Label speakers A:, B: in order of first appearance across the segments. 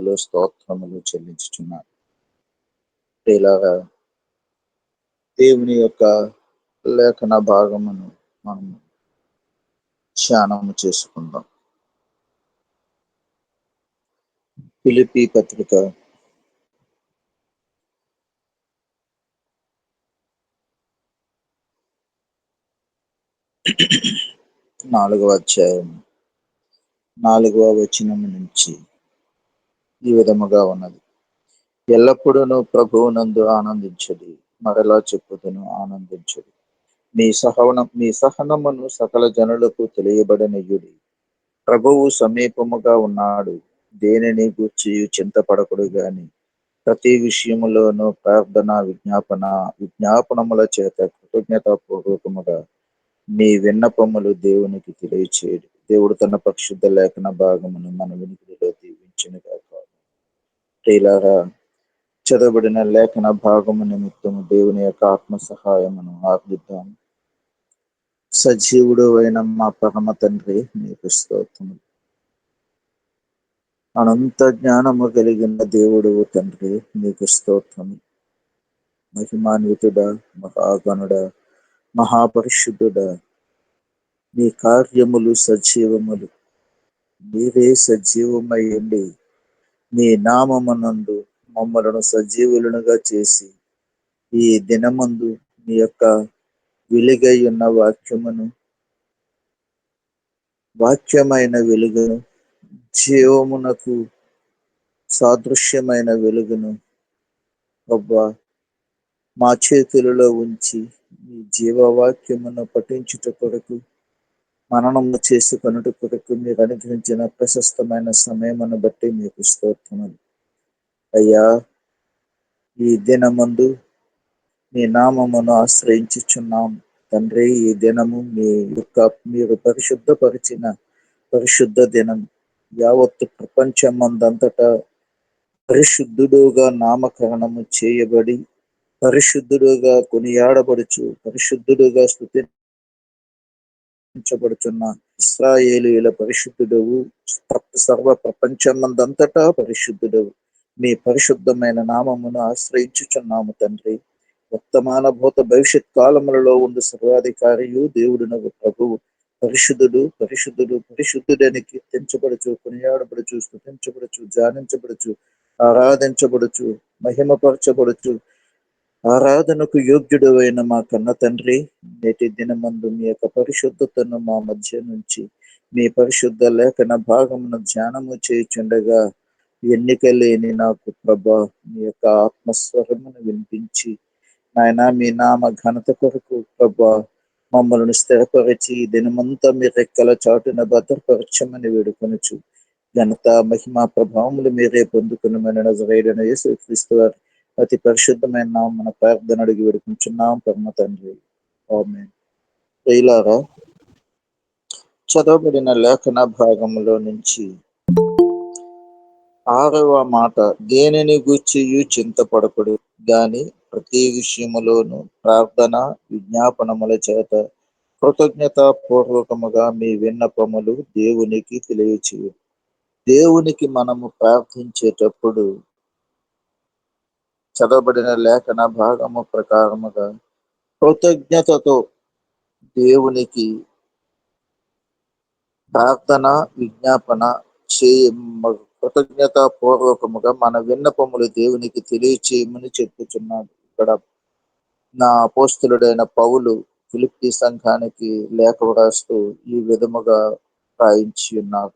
A: స్తుతులు స్తోత్రములు చెల్లించుచున్నాను. ఇలాగా దేవుని యొక్క లేఖన భాగమును మనం ధ్యానము చేసుకుందాం. ఫిలిప్పీ పత్రిక 4వ అధ్యాయం 4వ వచనము నుంచి ఈ విధముగా ఉన్నది. ఎల్లప్పుడూ ప్రభువునందు ఆనందించుడి, మరలా చెప్పుదును ఆనందించుడి. మీ సహనమును సకల జనులకు తెలియబడనియుడి. ప్రభువు సమీపముగా ఉన్నాడు. దేనిని గూర్చి చింతపడకుడు గాని ప్రతి విషయములోనూ ప్రార్థన విజ్ఞాపనముల చేత కృతజ్ఞతాపూర్వకముగా మీ విన్నపములు దేవునికి తెలియచేయడు. దేవుడు తన పరిశుద్ధ లేఖన భాగమును మన వినికిడిలో దీవించునుగాక. ప్రియులారా, చదవబడిన లేఖన భాగము నిమిత్తము దేవుని యొక్క ఆత్మ సహాయమును ఆర్థిద్దాం. సజీవుడు అయిన మా పరమ తండ్రి, నీకు స్తోత్రములు. అనంత జ్ఞానము కలిగిన దేవుడు తండ్రి, నీకు స్తోత్రము. మహిమాన్వితుడా, మహాగణుడా, మహాపరిశుద్ధుడా, నీ కార్యములు సజీవములు. మీరే సజీవమై ఉండి నీ నామమునందు మమ్మలను సజీవులనుగా చేసి ఈ దినమందు మీ యొక్క వెలుగై ఉన్న వాక్యమైన వెలుగును, జీవమునకు సాదృశ్యమైన వెలుగును అబ్బా మా చేతులలో ఉంచి మీ జీవవాక్యమును పఠించుట కొరకు, మననము చేసుకొనుట కొరకు మీరు అనుగ్రహించిన ప్రశస్తమైన సమయమును బట్టి మీకు స్తోత్రములు. అయ్యా, ఈ దినమందు మీ నామమును ఆశ్రయించుచున్నాం తండ్రి. ఈ దినము మీరు పరిశుద్ధపరిచిన పరిశుద్ధ దినం. యావత్తు ప్రపంచమందంతటా పరిశుద్ధుడుగా నామకరణము చేయబడి, పరిశుద్ధుడుగా కొనియాడబడుచు, పరిశుద్ధుడుగా స్తుతించబడుచున్న ఇశ్రాయేలీయుల పరిశుద్ధుడవు, సర్వ ప్రపంచమందంతటా పరిశుద్ధుడవు. మీ పరిశుద్ధమైన నామమును ఆశ్రయించుచున్నాము తండ్రి. వర్తమాన భూత భవిష్యత్ కాలములలో ఉండు సర్వాధికారియు దేవుడునగు ప్రభువు పరిశుద్ధుడు పరిశుద్ధుడు పరిశుద్ధుడని కీర్తించబడుచు, కొనియాడబడుచు, స్తుతించబడుచు, ధ్యానించబడుచు, ఆరాధించబడుచు, మహిమపరచబడుచు, ఆరాధనకు యోగ్యుడు అయిన మా కన్న తండ్రి, నేటి దినమందు మీ యొక్క పరిశుద్ధతను మా మధ్య నుంచి మీ పరిశుద్ధ లేఖన భాగమును ధ్యానము చేయుచుండగా ఎన్నిక లేని నాకు ప్రభా మీ యొక్క ఆత్మస్వరమును వినిపించి, నాయన మీ నామ ఘనత కొరకు ప్రభా మమ్మల్ని స్థిరపరిచి దినమంతా మీ రెక్కల చాటున భద్రపరచమని వేడుకొనుచు, ఘనత మహిమ ప్రభావములు మీరే పొందుకునమని నజరేయుడైన యేసుక్రీస్తు వారి అతి పరిశుద్ధమైన నామమున ప్రార్థన అడిగి వేడుకుంటున్నాం పరమ తండ్రి, ఆమేన్. ప్రియులారా, చదవబడిన లేఖన భాగములో నుంచి 6వ మాట, దేనిని గూర్చియు చింతపడకుడు గాని ప్రతి విషయములోను ప్రార్థన విజ్ఞాపనముల చేత కృతజ్ఞతాపూర్వకముగా మీ విన్నపములు దేవునికి తెలియచేయు. దేవునికి మనము ప్రార్థించేటప్పుడు చదవబడిన లేఖన భాగము ప్రకారముగా కృతజ్ఞతతో దేవునికి ప్రార్థన విజ్ఞాపన కృతజ్ఞత పూర్వకముగా మన విన్నపములు దేవునికి తెలియచేయమని చెప్పుచున్నాడు. ఇక్కడ నా అపోస్తలుడైన పౌలు ఫిలిప్పీ సంఘానికి లేఖ వ్రాస్తూ ఈ విధముగా రాయించి ఉన్నారు.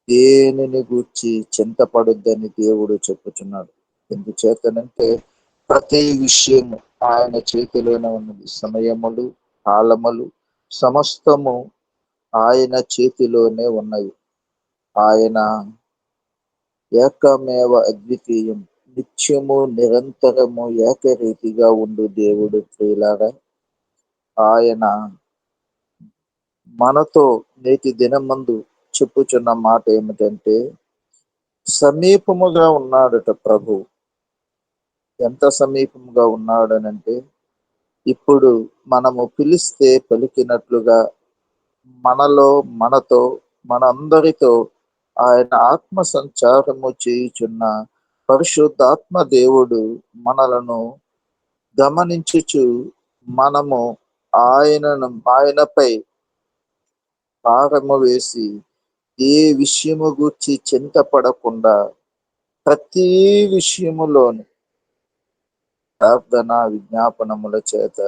A: దేనిని గూర్చి చింతపడొద్దని దేవుడు చెప్పుచున్నాడు. ఎందుచేతనంటే ప్రతి విషయము ఆయన చేతిలోనే ఉన్నది. సమయములు, కాలములు సమస్తము ఆయన చేతిలోనే ఉన్నాయి. ఆయన ఏకమేవ అద్వితీయం, నిత్యము నిరంతరము ఏకరీతిగా ఉండు దేవుడు. ప్రియులారా, ఆయన మనతో నేటి దినమందు చెప్పుచున్న మాట ఏమిటంటే, సమీపముగా ఉన్నాడట ప్రభు. ఎంత సమీపముగా ఉన్నాడనంటే, ఇప్పుడు మనము పిలిస్తే పలికినట్లుగా మనలో మనతో మనందరితో ఆయన ఆత్మ సంచారము చేయుచున్న పరిశుద్ధాత్మ దేవుడు మనలను గమనించుచు మనము ఆయనపై భారము వేసి ఏ విషయము గూర్చి చింతపడకుండా ప్రతి విషయములోను ప్రార్థన విజ్ఞాపనముల చేత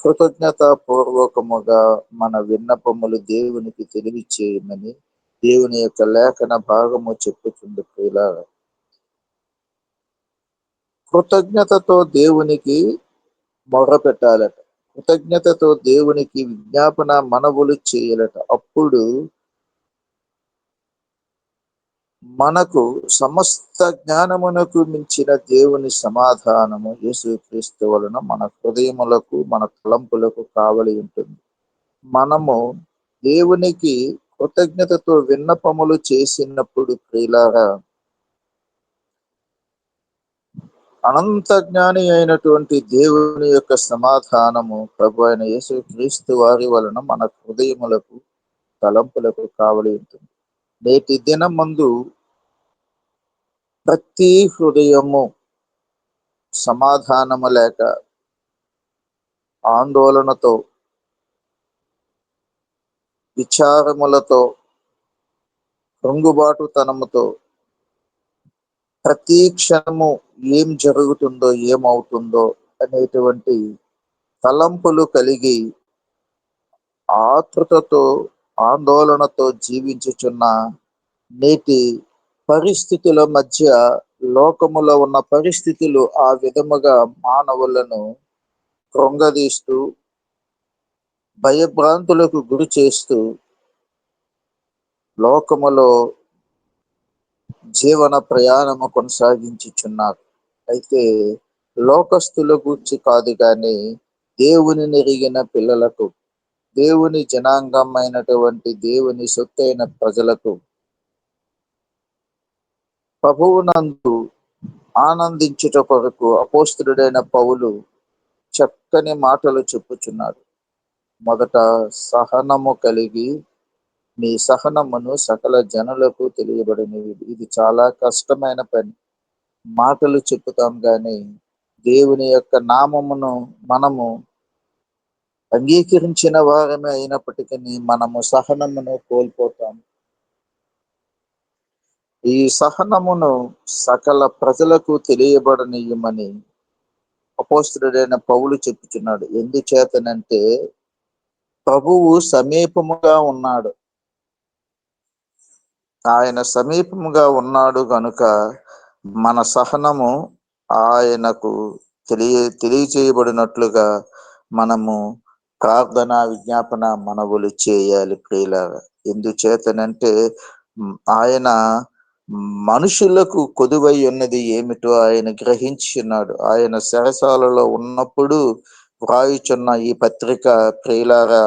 A: కృతజ్ఞతాపూర్వకముగా మన విన్నపములు దేవునికి తెలియచేయమని దేవుని యొక్క లేఖన భాగము చెప్పుతుంది. ప్రియులారా, కృతజ్ఞతతో దేవునికి మొరపెట్టాలట, కృతజ్ఞతతో దేవునికి విజ్ఞాపన మనవులు చేయాలట. అప్పుడు మనకు సమస్త జ్ఞానమునకు మించిన దేవుని సమాధానము యేసుక్రీస్తు వలన మన హృదయములకు మన తలంపులకు కావలి ఉంటుంది. మనము దేవునికి కృతజ్ఞతతో విన్నపములు చేసినప్పుడు ప్రియులారా, అనంత జ్ఞాని అయినటువంటి దేవుని యొక్క సమాధానము ప్రభు అయిన యేసుక్రీస్తు వారి వలన మన హృదయములకు తలంపులకు కావలి ఉంటుంది. నేటి దినం ముందు ప్రతి హృదయము సమాధానము లేక ఆందోళనతో విచారములతో కృంగుబాటుతనముతో ప్రతి క్షణము ఏం జరుగుతుందో ఏమవుతుందో అనేటువంటి తలంపులు కలిగి ఆతృతతో ఆందోళనతో జీవించుచున్న నేటి పరిస్థితుల మధ్య లోకములో ఉన్న పరిస్థితులు ఆ విధముగా మానవులను కృంగదీస్తూ భయభ్రాంతులకు గురి చేస్తూ లోకములో జీవన ప్రయాణము కొనసాగించుచున్నారు. అయితే లోకస్తుల గూర్చి కాదు కానీ దేవుని ఎరిగిన పిల్లలకు, దేవుని జనాంగమైనటువంటి దేవుని సొత్తైన ప్రజలకు ప్రభువునందు ఆనందించుట కొరకు అపోస్తలుడైన పౌలు చక్కని మాటలు చెప్పుచున్నాడు. మొదట సహనము కలిగి మీ సహనమును సకల జనులకు తెలియబడినవి. ఇది చాలా కష్టమైన పని. మాటలు చెప్పుతాం కానీ దేవుని యొక్క నామమును మనము అంగీకరించిన వారమే అయినప్పటికీ మనము సహనమును కోల్పోతాం. ఈ సహనమును సకల ప్రజలకు తెలియబడనీయమని అపోస్తలుడైన పౌలు చెప్పుచున్నాడు. ఎందుచేతనంటే ప్రభువు సమీపముగా ఉన్నాడు. ఆయన సమీపముగా ఉన్నాడు గనుక మన సహనము ఆయనకు తెలియచేయబడినట్లుగా మనము ప్రార్థన విజ్ఞాపన మనవులు చేయాలి ప్రియులారా. ఎందుచేతనంటే ఆయన మనుషులకు కొదువై ఉన్నది ఏమిటో ఆయన గ్రహించున్నాడు. ఆయన చెరసాలలో ఉన్నప్పుడు వ్రాయుచున్న ఈ పత్రిక ప్రియులారా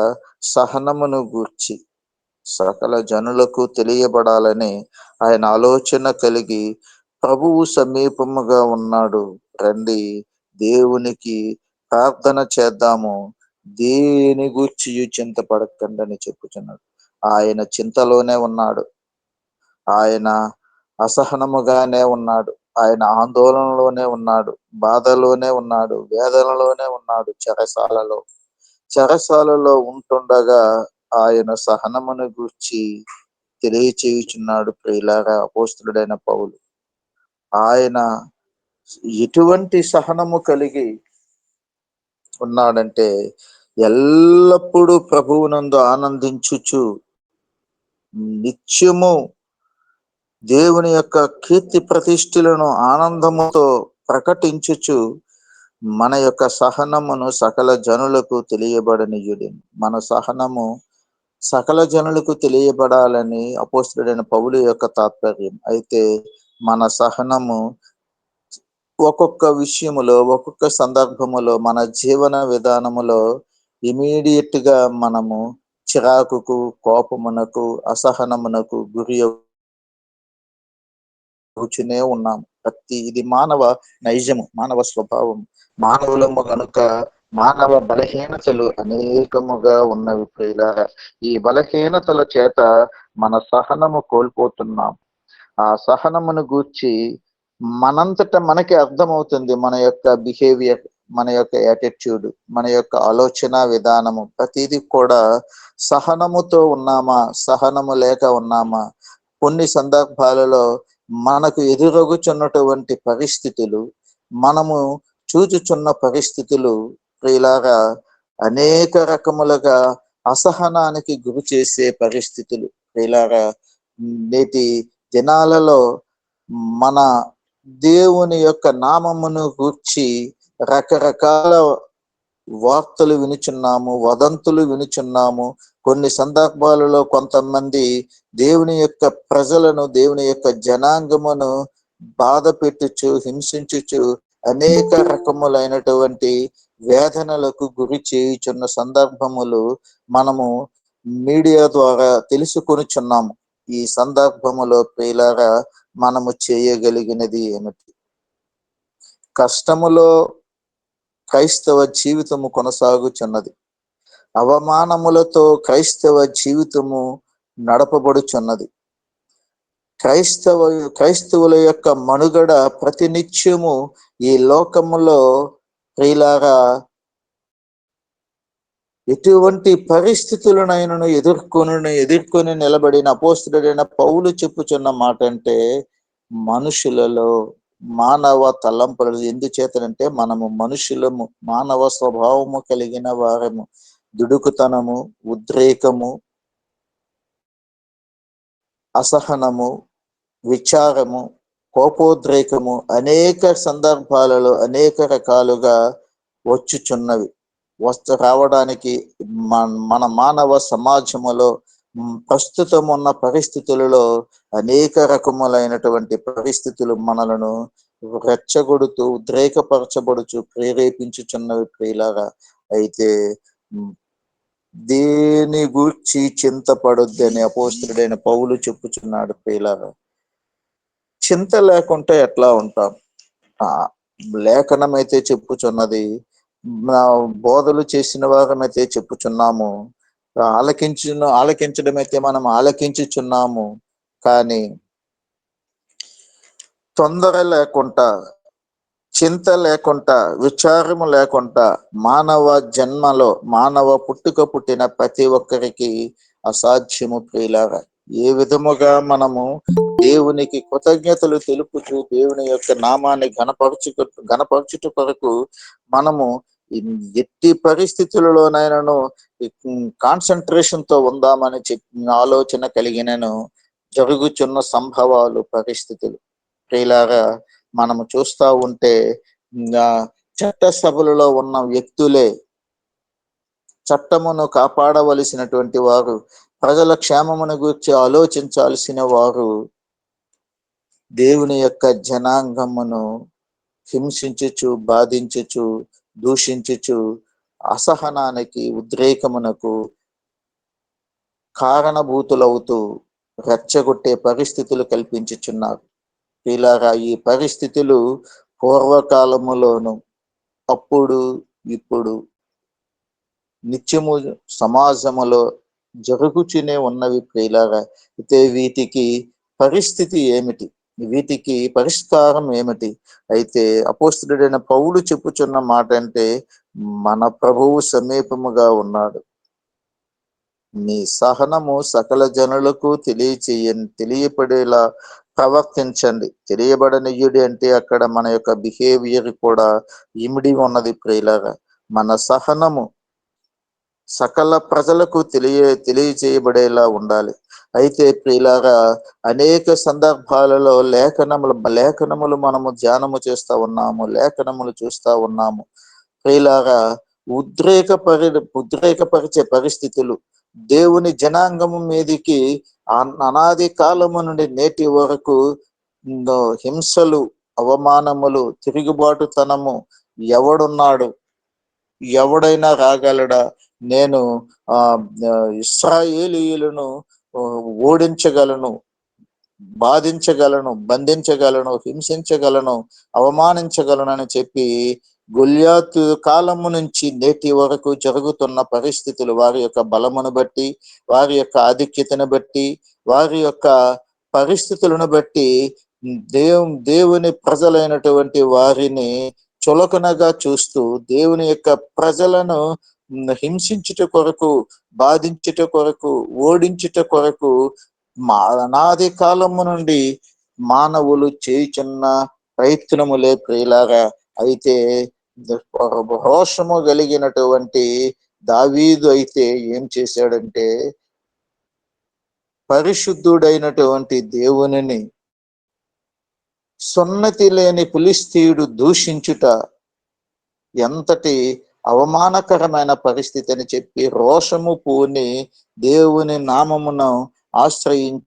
A: సహనమును గూర్చి సకల జనులకు తెలియబడాలని ఆయన ఆలోచన కలిగి ప్రభువు సమీపముగా ఉన్నాడు, రండి దేవునికి ప్రార్థన చేద్దాము, దేని గూర్చి చింతపడకండి అని చెప్పుచున్నాడు. ఆయన చింతలోనే ఉన్నాడు, ఆయన అసహనముగానే ఉన్నాడు, ఆయన ఆందోళనలోనే ఉన్నాడు, బాధలోనే ఉన్నాడు, వేదనలోనే ఉన్నాడు. చెరసాలలో ఉంటుండగా ఆయన సహనమును గూర్చి తెలియచేయుచున్నాడు ప్రియులారా అపోస్తలుడైన పౌలు. ఆయన ఎటువంటి సహనము కలిగి ఉన్నాడంటే ఎల్లప్పుడూ ప్రభువునందు ఆనందించుచు నిత్యము దేవుని యొక్క కీర్తి ప్రతిష్ఠలను ఆనందముతో ప్రకటించుచు మన యొక్క సహనమును సకల జనులకు తెలియబడనీయుడి. మన సహనము సకల జనులకు తెలియబడాలని అపోస్తలుడైన పౌలు యొక్క తాత్పర్యం. అయితే మన సహనము ఒక్కొక్క విషయములో ఒక్కొక్క సందర్భములో మన జీవన విధానములో ఇమీడియట్ గా మనము చిరాకుకు, కోపమునకు, అసహనమునకు గురి కూర్చునే ఉన్నాం. ఇది మానవ నైజము, మానవ స్వభావం. మానవులము కనుక మానవ బలహీనతలు అనేకముగా ఉన్నవి ప్రియులారా. ఈ బలహీనతల చేత మన సహనము కోల్పోతున్నాం. ఆ సహనమును గూర్చి మనంతట మనకి అర్థమవుతుంది. మన యొక్క బిహేవియర్, మన యొక్క యాటిట్యూడ్, మన యొక్క ఆలోచన విధానము ప్రతిదీ కూడా సహనముతో ఉన్నామా, సహనము లేక ఉన్నామా? కొన్ని సందర్భాలలో మనకు ఎదురగుచున్నటువంటి పరిస్థితులు, మనము చూచుచున్న పరిస్థితులు ప్రియులారా అనేక రకములుగా అసహనానికి గురి చేసే పరిస్థితులు ప్రియులారా. నేటి దినాలలో మన దేవుని యొక్క నామమును గూర్చి రకరకాల వార్తలు వినుచున్నాము, వదంతులు వినుచున్నాము. కొన్ని సందర్భాలలో కొంతమంది దేవుని యొక్క ప్రజలను, దేవుని యొక్క జనాంగమును బాధ పెట్టుచు, హింసించుచు అనేక రకములైనటువంటి వేదనలకు గురి చేయుచున్న సందర్భములు మనము మీడియా ద్వారా తెలుసుకొనుచున్నాము. ఈ సందర్భములో ప్రియులారా మనము చేయగలిగినది ఏమిటి? కష్టములో క్రైస్తవ జీవితము కొనసాగుచున్నది. అవమానములతో క్రైస్తవ జీవితము నడపబడుచున్నది. క్రైస్తవుల యొక్క మనుగడ ప్రతినిత్యము ఈ లోకములో ప్రియులారా ఎటువంటి పరిస్థితులనైనను ఎదుర్కొని నిలబడిన అపోస్తలుడైన పౌలు చెప్పుచున్న మాట అంటే, మనుషులలో మానవ తలంపులు ఎందుచేతనంటే మనము మనుషులము, మానవ స్వభావము కలిగిన వారము. దుడుకుతనము, ఉద్రేకము, అసహనము, విచారము, కోపోద్రేకము అనేక సందర్భాలలో అనేక రకాలుగా వచ్చుచున్నవి. రావడానికి మన మానవ సమాజములో ప్రస్తుతం ఉన్న పరిస్థితులలో అనేక రకములైనటువంటి పరిస్థితులు మనలను రెచ్చగొడుతూ, ఉద్రేకపరచబడుచు, ప్రేరేపించుచున్నవి ప్రియులారా. అయితే దేని గూర్చి చింతపడొద్దు అని అపోస్తలుడైన పౌలు చెప్పుచున్నాడు ప్రియులారా. చింత లేకుంటే ఎట్లా ఉంటాం? లేఖనం అయితే చెప్పుచున్నది, బోధలు చేసిన వారమైతే చెప్పుచున్నాము, ఆలకించడం అయితే మనం ఆలకించుచున్నాము. కానీ తొందర లేకుండా, చింత లేకుండా, విచారము లేకుండా మానవ జన్మలో, మానవ పుట్టిన ప్రతి ఒక్కరికి అసాధ్యము ప్రియులారా. ఏ విధముగా మనము దేవునికి కృతజ్ఞతలు తెలుపుచు దేవుని యొక్క నామాన్ని గణపరచుట కొరకు మనము ఎట్టి పరిస్థితులలోనైనాను కాన్సన్ట్రేషన్ తో ఉందామని ఆలోచన కలిగినను జరుగుచున్న సంభవాలు, పరిస్థితులు ప్రియులారా మనము చూస్తూ ఉంటే చట్ట సభలలో ఉన్న వ్యక్తులే చట్టమును కాపాడవలసినటువంటి వారు, ప్రజల క్షేమమును గురించి ఆలోచించాల్సిన వారు దేవుని యొక్క జనాంగమును హింసించుచు, బాధించుచు, దూషించుచు, అసహనానికి, ఉద్రేకమునకు కారణభూతులవుతూ రెచ్చగొట్టే పరిస్థితులు కల్పించుచున్నారు. ఇలాగా ఈ పరిస్థితులు పూర్వకాలములోను, అప్పుడు, ఇప్పుడు నిత్యము సమాజములో జరుగుతూనే ఉన్నవి ప్రియులారా. అయితే వీటికి పరిస్థితి ఏమిటి? వీటికి పరిష్కారం ఏమిటి? అయితే అపోస్తలుడైన పౌలు చెప్పుచున్న మాట అంటే, మన ప్రభువు సమీపముగా ఉన్నాడు. నీ సహనము సకల జనులకు తెలియపడేలా ప్రవర్తించండి. తెలియబడనియుడి అంటే అక్కడ మన యొక్క బిహేవియర్ కూడా ఇమిడి ఉన్నది ప్రియులారా. మన సహనము సకల ప్రజలకు తెలియజేయబడేలా ఉండాలి. అయితే ప్రియులారా అనేక సందర్భాలలో లేఖనములు మనము ధ్యానము చేస్తూ ఉన్నాము, లేఖనములు చూస్తూ ఉన్నాము ప్రియులారా. ఉద్రేకపరిచే పరిస్థితులు దేవుని జనాంగము మీదికి అనాది కాలము నుండి నేటి వరకు హింసలు, అవమానములు, తిరుగుబాటుతనము. ఎవడున్నాడు? ఎవడైనా రాగలడా? నేను ఇశ్రాయేలీయులను ఓడించగలను, బాధించగలను, బంధించగలను, హింసించగలను, అవమానించగలను అని చెప్పి గొల్యాతు కాలము నుంచి నేటి వరకు జరుగుతున్న పరిస్థితులు వారి యొక్క బలమును బట్టి, వారి యొక్క ఆధిక్యతను బట్టి, వారి యొక్క పరిస్థితులను బట్టి దేవుని ప్రజలైనటువంటి వారిని చులకనగా చూస్తూ దేవుని యొక్క ప్రజలను హింసించుట కొరకు, బాధించుట కొరకు, ఓడించుట కొరకు అనాది కాలము నుండి మానవులు చేయుచున్న ప్రయత్నములే ప్రియులారా. అయితే రోషము కలిగినటువంటి దావీదు అయితే ఏం చేశాడంటే, పరిశుద్ధుడైనటువంటి దేవునిని సున్నతి లేని ఫిలిష్తీయుడు దూషించుట ఎంతటి అవమానకరమైన పరిస్థితి అని చెప్పి రోషము పూని దేవుని నామమును ఆశ్రయించి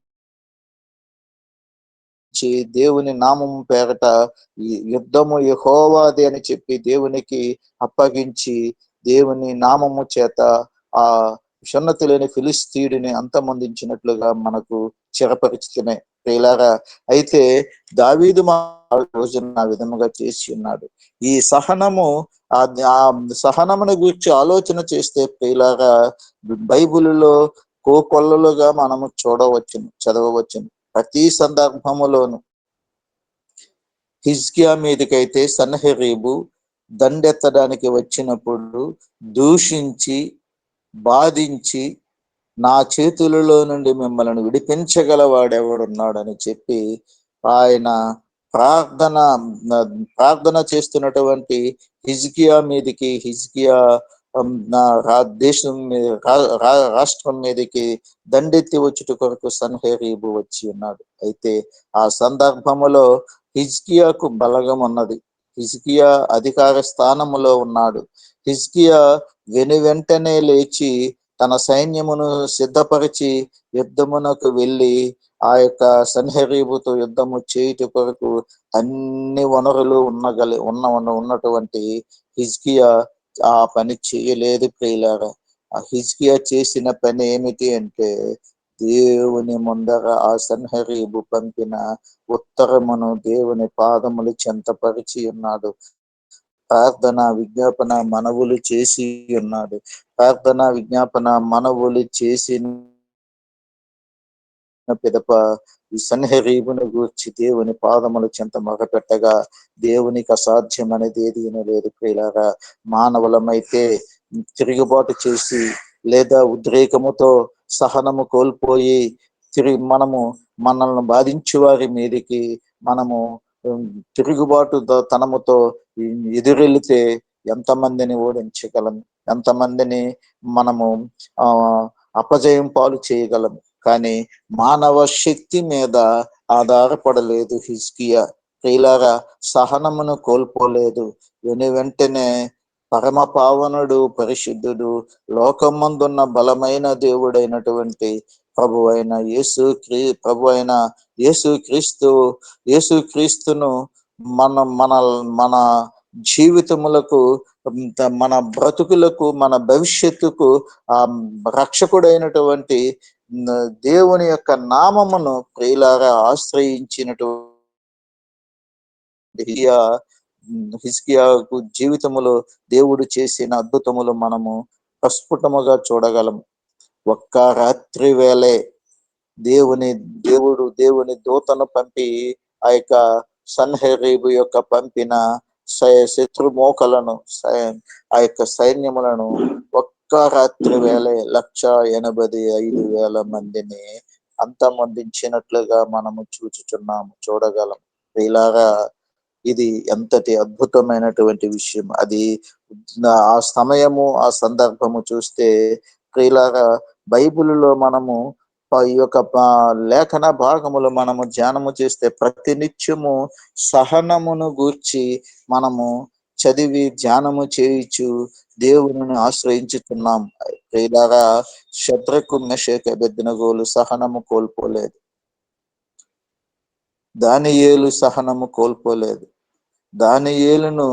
A: దేవుని నామము పేరట ఈ యుద్ధము యెహోవాది అని చెప్పి దేవునికి అప్పగించి దేవుని నామము చేత ఆ సున్నతి లేని ఫిలిష్తీయుడిని అంతమొందించినట్లుగా మనకు చిరపరిచితమే ప్రియులారా. అయితే దావీదు రోజున ఆ విధముగా చేసి ఉన్నాడు. ఈ సహనము ఆ సహనమును గురించి ఆలోచన చేస్తే ప్రియులారా, బైబిలులో కోకొల్లలుగా మనము చూడవచ్చును, చదవవచ్చును. ప్రతి సందర్భములోను హిజ్కియా మీదకైతే సన్హెరీబు దండెత్తడానికి వచ్చినప్పుడు దూషించి, బాధించి, నా చేతులలో నుండి మిమ్మల్ని విడిపించగలవాడెవడున్నాడని చెప్పి ఆయన ప్రార్థన చేస్తున్నటువంటి హిజ్కియా మీదకి, హిజ్కియా దేశం మీద, రాష్ట్రం మీదకి దండెత్తి వచ్చుట కొరకు సన్హెరీబు వచ్చి ఉన్నాడు. అయితే ఆ సందర్భములో హిజ్కియాకు బలగం ఉన్నది. హిజ్కియా అధికార స్థానములో ఉన్నాడు. హిజ్కియా వెంటనే లేచి తన సైన్యమును సిద్ధపరిచి యుద్ధమునకు వెళ్ళి ఆ యొక్క సన్హెరీబుతో యుద్ధము చేయుట కొరకు అన్ని వనరులు ఉన్నటువంటి హిజ్కియా ఆ పని చేయలేదు ప్రియులారా. ఆ హిజ్కియా చేసిన పని ఏమిటి అంటే, దేవుని ముందర ఆ సన్హెరీబు పంపిన ఉత్తరమును దేవుని పాదములు చెంతపరిచి ఉన్నాడు. ప్రార్థన విజ్ఞాపన మనవులు చేసి ఉన్నాడు. ప్రార్థన విజ్ఞాపన మనవులు చేసిన పిదప ఈ సన్హెరీబును గూర్చి దేవుని పాదములు చెంత మొగపెట్టగా దేవునికి అసాధ్యం అనేది ఏది లేదు ప్రియులారా. మానవులమైతే తిరుగుబాటు చేసి లేదా ఉద్రేకముతో సహనము కోల్పోయి మనల్ని బాధించే వారి మీదకి మనము తిరుగుబాటు తనముతో ఎదురెళ్తే ఎంతమందిని ఓడించగలం, ఎంతమందిని మనము అపజయం పాలు చేయగలము. కానీ మానవ శక్తి మీద ఆధారపడలేదు హిజ్కియా. ప్రియులారా, సహనమును కోల్పోలేదు. వెంటనే పరమ పావనుడు, పరిశుద్ధుడు, లోకమందున్న బలమైన దేవుడైనటువంటి ప్రభు అయిన యేసుక్రీస్తును మన జీవితములకు, మన బ్రతుకులకు, మన భవిష్యత్తుకు ఆ రక్షకుడైనటువంటి దేవుని యొక్క నామమును ప్రియులారా ఆశ్రయించినటువంటి హిజ్కియాకు జీవితములో దేవుడు చేసిన అద్భుతములు మనము ప్రస్ఫుటముగా చూడగలము. ఒక్క రాత్రి వేళే దేవుని దూతను పంపి ఆ యొక్క సన్హెరీబు యొక్క పంపిన శత్రు మోకలను, ఆ యొక్క సైన్యములను ఒక్క రాత్రి వేళ 185,000 మందిని అంతమొందించినట్లుగా మనము చూడగలం. ఇలాగా ఇది ఎంతటి అద్భుతమైనటువంటి విషయం. అది ఆ సమయము, ఆ సందర్భము చూస్తే ప్రియులారా, బైబిలులో మనము ఈ యొక్క లేఖన భాగములు మనము ధ్యానము చేస్తే ప్రతినిత్యము సహనమును గూర్చి మనము చదివి ధ్యానము చేయించు దేవుని ఆశ్రయించుతున్నాం. ప్రియులారా, శద్రకు, మెషకు, అబేద్నెగోలు సహనము కోల్పోలేదు. దానియేలు సహనము కోల్పోలేదు. దానియేలును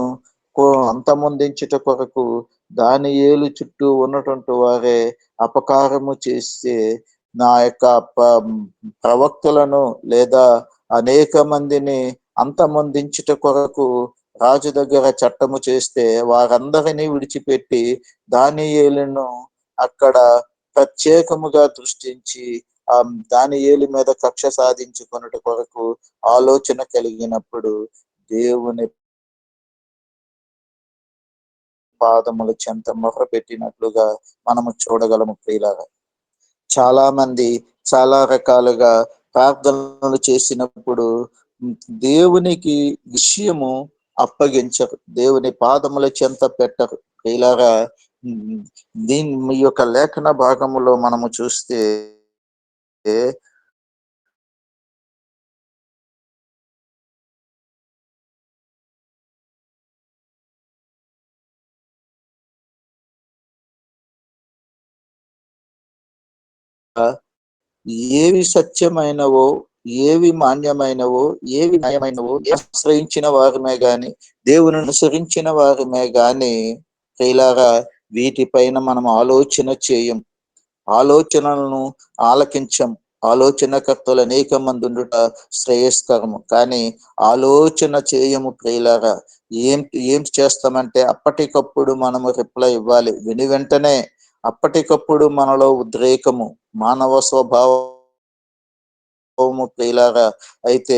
A: అంతమొందించుట కొరకు దానియేలు చుట్టూ ఉన్నటువంటి వారే అపకారము చేస్తే నా యొక్క ప్రవక్తలను లేదా అనేక మందిని అంతమొందించుట కొరకు రాజు దగ్గర చట్టము చేస్తే వారందరినీ విడిచిపెట్టి దానియేలును అక్కడ ప్రత్యేకముగా దృష్టించి దానియేలు మీద కక్ష సాధించుకొనుట కొరకు ఆలోచన కలిగినప్పుడు దేవుని పాదముల చెంత మొర్ర పెట్టినట్లుగా మనము చూడగలము ప్రియులారా. చాలా మంది చాలా రకాలుగా ప్రార్థనలు చేసినప్పుడు దేవునికి విషయము అప్పగించరు, దేవుని పాదముల చెంత పెట్టరు ప్రియులారా. దీని మీ యొక్క లేఖన భాగములో మనము చూస్తే ఏవి సత్యమైనవో, ఏవి మాన్యమైనవో, ఏవి న్యాయమైనవో ఆశ్రయించిన వారమే గాని, దేవుని అనుసరించిన వారమే గాని ప్రియులారా వీటిపైన మనం ఆలోచన చేయం, ఆలోచనలను ఆలకించం. ఆలోచనకర్తలు అనేక మంది ఉండుట శ్రేయస్కరము, కానీ ఆలోచన చేయము ప్రియులారా. ఏం ఏం చేస్తామంటే అప్పటికప్పుడు మనము రిప్లై ఇవ్వాలి, విని వెంటనే అప్పటికప్పుడు మనలో ఉద్రేకము, మానవ స్వభావము ప్రియులారా. అయితే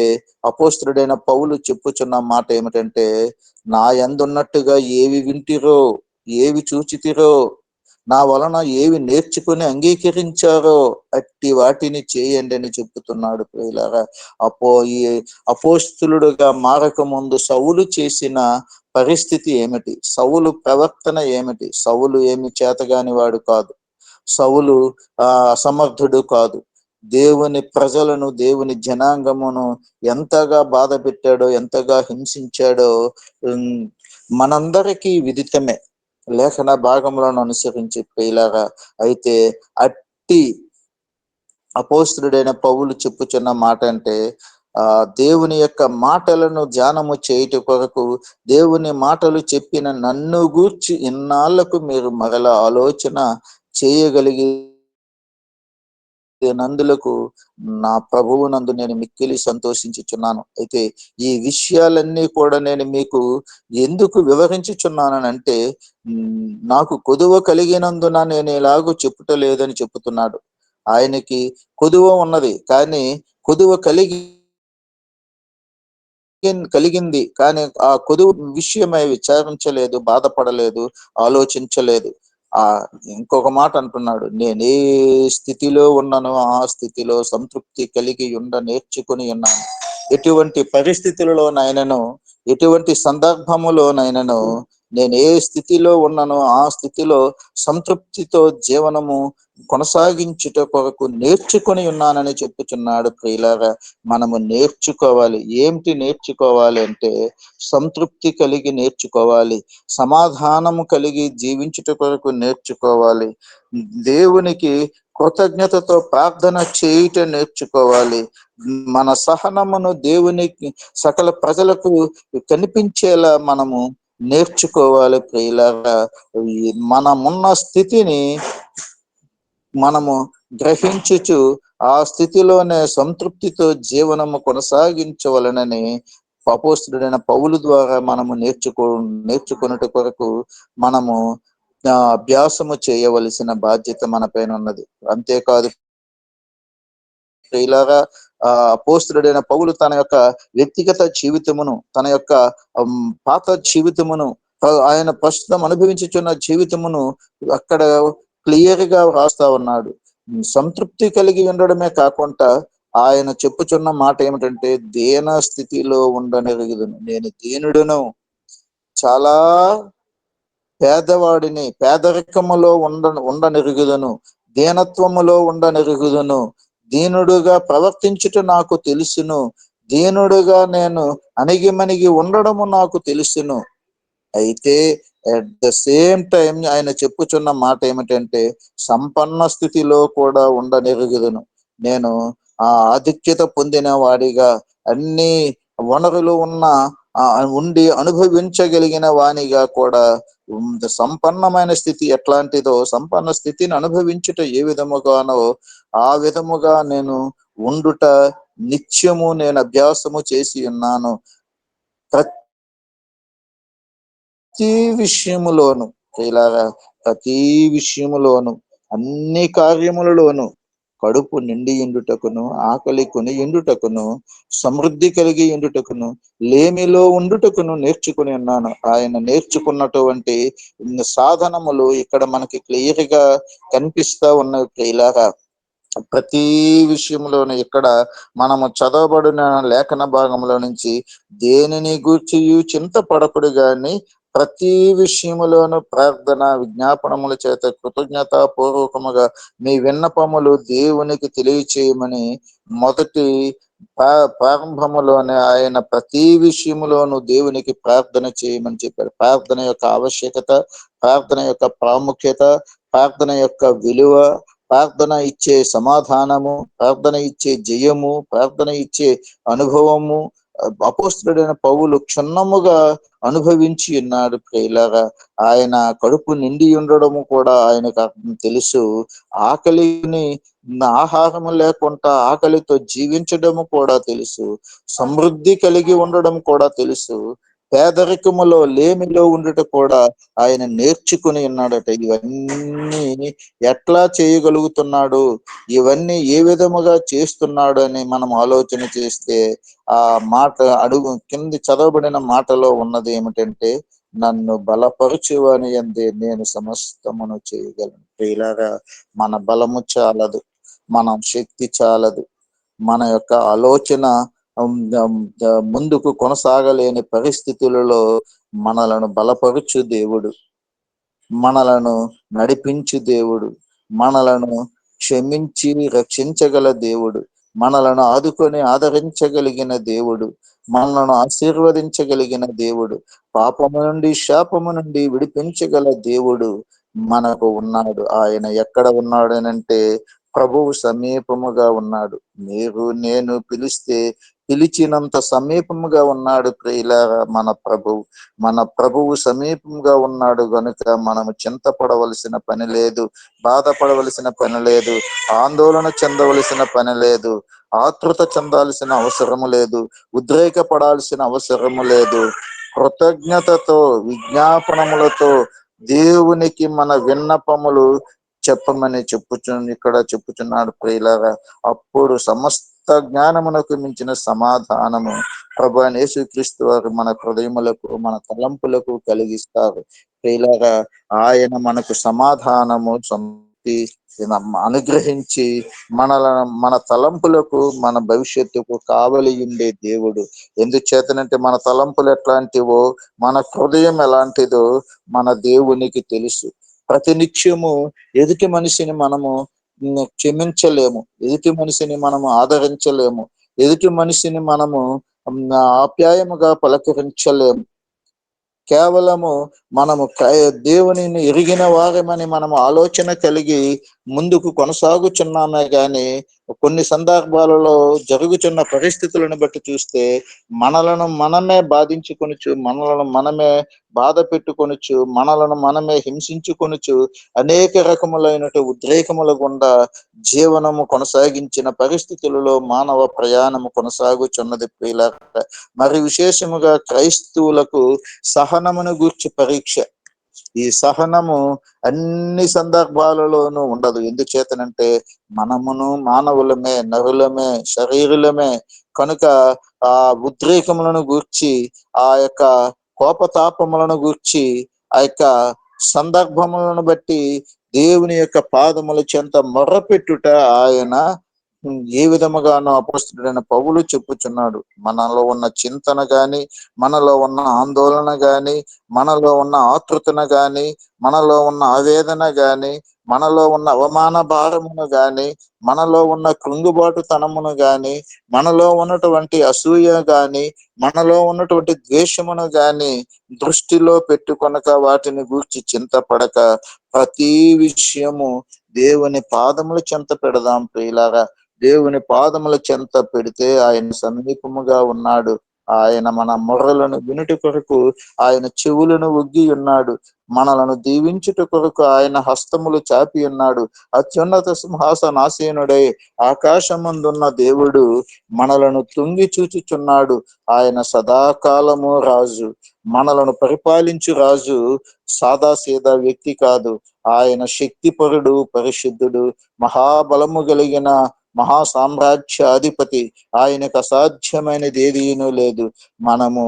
A: అపోస్తుడైన పౌలు చెప్పుచున్న మాట ఏమిటంటే, నా యందున్నట్టుగా ఏవి వింటిరో, ఏవి చూచితిరో, నా వలన ఏవి నేర్చుకుని అంగీకరించారో అట్టి వాటిని చేయండి అని చెప్పుతున్నాడు ప్రియులారా. ఈ అపోస్తులుడుగా మారక ముందు సౌలు చేసిన పరిస్థితి ఏమిటి, సౌలు ప్రవర్తన ఏమిటి? సౌలు ఏమి చేతగాని వాడు కాదు, సౌలు అసమర్థుడు కాదు. దేవుని ప్రజలను, దేవుని జనాంగమును ఎంతగా బాధ పెట్టాడో, ఎంతగా హింసించాడో మనందరికీ విదితమే లేఖన భాగములను అనుసరించి ప్రియులారా. అయితే అట్టి అపోస్తుడైన పౌలు చెప్పుచున్న మాట అంటే, దేవుని యొక్క మాటలను ధ్యానము చేయుట కొరకు దేవుని మాటలు చెప్పిన నన్ను గూర్చి ఇన్నాళ్లకు మీరు మరల ఆలోచన చేయగలిగి నందులకు నా ప్రభువు నందు నేను మిక్కిలి సంతోషించుచున్నాను. అయితే ఈ విషయాలన్నీ కూడా నేను మీకు ఎందుకు వివరించుచున్నానంటే, నాకు కొదువ కలిగినందున నేను ఎలాగూ చెప్పుటలేదని చెప్పుతున్నాడు. ఆయనకి కొదువ ఉన్నది, కానీ కొదువ కలిగింది కానీ ఆ కొదువు విషయమై విచారించలేదు, బాధపడలేదు, ఆలోచించలేదు. ఇంకొక మాట అంటున్నాడు, నేను ఏ స్థితిలో ఉన్నానో ఆ స్థితిలో సంతృప్తి కలిగి నేర్చుకుని ఉన్నాను. ఎటువంటి పరిస్థితులలోనైనాను, ఎటువంటి సందర్భములోనైనాను నేను ఏ స్థితిలో ఉన్నానో ఆ స్థితిలో సంతృప్తితో జీవనము కొనసాగించుట కొరకు నేర్చుకొని ఉన్నానని చెప్పుచున్నాడు ప్రియులారా. మనము నేర్చుకోవాలి. ఏమిటి నేర్చుకోవాలి అంటే, సంతృప్తి కలిగి నేర్చుకోవాలి, సమాధానము కలిగి జీవించుట కొరకు నేర్చుకోవాలి, దేవునికి కృతజ్ఞతతో ప్రార్థన చేయుట నేర్చుకోవాలి, మన సహనమును దేవునికి సకల ప్రజలకు కనిపించేలా మనము నేర్చుకోవాలి ప్రియులారా. మనమున్న స్థితిని మనము గ్రహించుచు ఆ స్థితిలోనే సంతృప్తితో జీవనము కొనసాగించవలనని అపోస్తుడైన పౌలు ద్వారా మనము నేర్చుకున్నట్టు కొరకు మనము అభ్యాసము చేయవలసిన బాధ్యత మన పైన ఉన్నది. అంతేకాదు ప్రియులారా, అపోస్తుడైన పౌలు తన యొక్క వ్యక్తిగత జీవితమును, తన యొక్క పాత జీవితమును, ఆయన ప్రస్తుతం అనుభవించుచున్న జీవితమును అక్కడ క్లియర్ గా వ్రాస్తా ఉన్నాడు. సంతృప్తి కలిగి ఉండడమే కాకుండా ఆయన చెప్పుచున్న మాట ఏమిటంటే, దీన స్థితిలో ఉండనెరుగుదును, నేను దీనుడును, చాలా పేదవాడిని, పేదరికములో ఉండనెరుగుదును, దీనత్వములో ఉండనెరుగుదును, దీనుడుగా ప్రవర్తించుట నాకు తెలుసును, దీనుడుగా నేను అణిగిమణిగి ఉండడము నాకు తెలుసును. అయితే అట్ ద సేమ్ టైం ఆయన చెప్పుచున్న మాట ఏమిటంటే, సంపన్న స్థితిలో కూడా ఉండనెరుగుదును, నేను ఆధిక్యత పొందిన వాడిగా, అన్ని వనరులు ఉండి అనుభవించగలిగిన వానిగా కూడా, సంపన్నమైన స్థితి ఎట్లాంటిదో, సంపన్న స్థితిని అనుభవించుట ఏ విధముగానో ఆ విధముగా నేను ఉండుట నిత్యము నేను అభ్యాసము చేసి ఉన్నాను. ప్రతి విషయములోను ఇలాగా, ప్రతి విషయములోను, అన్ని కార్యములలోను కడుపు నిండి ఎండుటకును, ఆకలి కొని ఎండుటకును, సమృద్ధి కలిగి ఎండుటకును, లేమిలో ఉండుటకును నేర్చుకుని ఉన్నాను. ఆయన నేర్చుకున్నటువంటి సాధనములు ఇక్కడ మనకి క్లియర్ గా కనిపిస్తా ఉన్నవి ప్రియులారా. ప్రతి విషయంలోనూ ఇక్కడ మనము చదవబడిన లేఖన భాగంలో నుంచి దేనిని గూర్చి చింతపడకుడు గాని ప్రతి విషయములోను ప్రార్థన విజ్ఞాపనముల చేత కృతజ్ఞతాపూర్వకముగా మీ విన్నపములు దేవునికి తెలియచేయమని మొదటి ప్రారంభములోనే ఆయన ప్రతి విషయములోను దేవునికి ప్రార్థన చేయమని చెప్పారు. ప్రార్థన యొక్క ఆవశ్యకత, ప్రార్థన యొక్క ప్రాముఖ్యత, ప్రార్థన యొక్క విలువ, ప్రార్థన ఇచ్చే సమాధానము, ప్రార్థన ఇచ్చే జయము, ప్రార్థన ఇచ్చే అనుభవము అపోస్తలుడైన పౌలు క్షుణ్ణముగా అనుభవించి ఉన్నాడు ప్రియులారా. ఆయన కడుపు నిండి ఉండడము కూడా ఆయనకు తెలుసు. ఆకలిని ఆహారము లేకుండా ఆకలితో జీవించడము కూడా తెలుసు. సమృద్ధి కలిగి ఉండడం కూడా తెలుసు. పేదరికములో లేమిలో ఉండుట కూడా ఆయన నేర్చుకుని ఉన్నాడట. ఇవన్నీ ఎట్లా చేయగలుగుతున్నాడు, ఇవన్నీ ఏ విధముగా చేస్తున్నాడు అని మనం ఆలోచన చేస్తే ఆ మాట అడుగు కింది చదవబడిన మాటలో ఉన్నది ఏమిటంటే, నన్ను బలపరచువని అందే నేను సమస్తమును చేయగలను. ఇలాగా మన బలము చాలదు, మన శక్తి చాలదు, మన యొక్క ఆలోచన ముందుకు కొనసాగలేని పరిస్థితులలో మనలను బలపరచు దేవుడు, మనలను నడిపించు దేవుడు, మనలను క్షమించి రక్షించగల దేవుడు, మనలను ఆదుకొని ఆదరించగలిగిన దేవుడు, మనలను ఆశీర్వదించగలిగిన దేవుడు, పాపము నుండి శాపము నుండి విడిపించగల దేవుడు మనకు ఉన్నాడు. ఆయన ఎక్కడ ఉన్నాడు అనంటే ప్రభువు సమీపముగా ఉన్నాడు. మీరు నేను పిలిస్తే పిలిచినంత సమీపముగా ఉన్నాడు ప్రియులారా మన ప్రభువు సమీపంగా ఉన్నాడు గనుక మనము చింతపడవలసిన పని లేదు, బాధపడవలసిన పని లేదు, ఆందోళన చెందవలసిన పని లేదు, ఆతృత చెందాల్సిన అవసరము లేదు, ఉద్రేకపడాల్సిన అవసరము లేదు. కృతజ్ఞతతో విజ్ఞాపనములతో దేవునికి మన విన్నపములు చెప్పమని ఇక్కడ చెప్పుచున్నాడు ప్రియులారా. అప్పుడు సమస్త జ్ఞానమునకు మించిన సమాధానము ప్రభు అయిన యేసుక్రీస్తు వారు మన హృదయములకు మన తలంపులకు కలిగిస్తారు ప్రియులారా. ఆయన మనకు సమాధానము అనుగ్రహించి మన తలంపులకు మన భవిష్యత్తుకు కావలి ఉండే దేవుడు. ఎందుచేతనంటే మన తలంపులు ఎట్లాంటివో మన హృదయం ఎలాంటిదో మన దేవునికి తెలుసు. ప్రతినిత్యము ఎదుటి మనిషిని మనము క్షమించలేము, ఎదుటి మనిషిని మనము ఆదరించలేము, ఎదుటి మనిషిని మనము ఆప్యాయముగా పలకరించలేము. కేవలము మనము దేవునిని ఎరిగిన వారమని మనము ఆలోచన కలిగి ముందుకు కొనసాగుచున్నామే గాని కొన్ని సందర్భాలలో జరుగుతున్న పరిస్థితులను బట్టి చూస్తే మనలను మనమే బాధించుకొనుచు, మనలను మనమే బాధ పెట్టుకొనుచు, మనలను మనమే హింసించుకొనుచు అనేక రకములైనటు ఉద్రేకముల గుండా జీవనము కొనసాగించిన పరిస్థితులలో మానవ ప్రయాణము కొనసాగుచున్నది ప్రియులారా. మరి విశేషముగా క్రైస్తవులకు సహనమును గూర్చి పరీక్ష. ఈ సహనము అన్ని సందర్భాలలోనూ ఉండదు. ఎందుచేతనంటే మనమును మానవులమే, నరులమే, శరీరులమే కనుక ఆ ఉద్రేకములను గూర్చి, ఆ యొక్క కోపతాపములను గూర్చి, ఆ యొక్క సందర్భములను బట్టి దేవుని యొక్క పాదముల చెంత మొర్రపెట్టుట ఆయన ఏ విధముగానో అపోస్తలుడైన పౌలు చెప్పుచున్నాడు. మనలో ఉన్న చింతన గాని, మనలో ఉన్న ఆందోళన గాని, మనలో ఉన్న ఆతృతన గాని, మనలో ఉన్న ఆవేదన గాని, మనలో ఉన్న అవమాన భారమును గాని, మనలో ఉన్న కృంగుబాటు తనమును గాని, మనలో ఉన్నటువంటి అసూయ గాని, మనలో ఉన్నటువంటి ద్వేషమును గాని దృష్టిలో పెట్టుకొనక వాటిని గూర్చి చింతపడక ప్రతి విషయము దేవుని పాదముల చెంత పెడదాం ప్రియులారా. దేవుని పాదముల చెంత పెడితే ఆయన సమీపముగా ఉన్నాడు. ఆయన మన మొర్రలను వినుటి కొరకు ఆయన చెవులను ఒగ్గి ఉన్నాడు. మనలను దీవించుట కొరకు ఆయన హస్తములు చాపి ఉన్నాడు. అత్యున్నత సింహాసనాసీనుడై ఆకాశమందున్న దేవుడు మనలను తుంగి చూచుచున్నాడు. ఆయన సదాకాలము రాజు, మనలను పరిపాలించు రాజు సాదాసీదా వ్యక్తి కాదు. ఆయన శక్తిపరుడు, పరిశుద్ధుడు, మహాబలము కలిగిన మహా సామ్రాజ్యాధిపతి. ఆయనకు అసాధ్యమైనది ఏదీనూ లేదు. మనము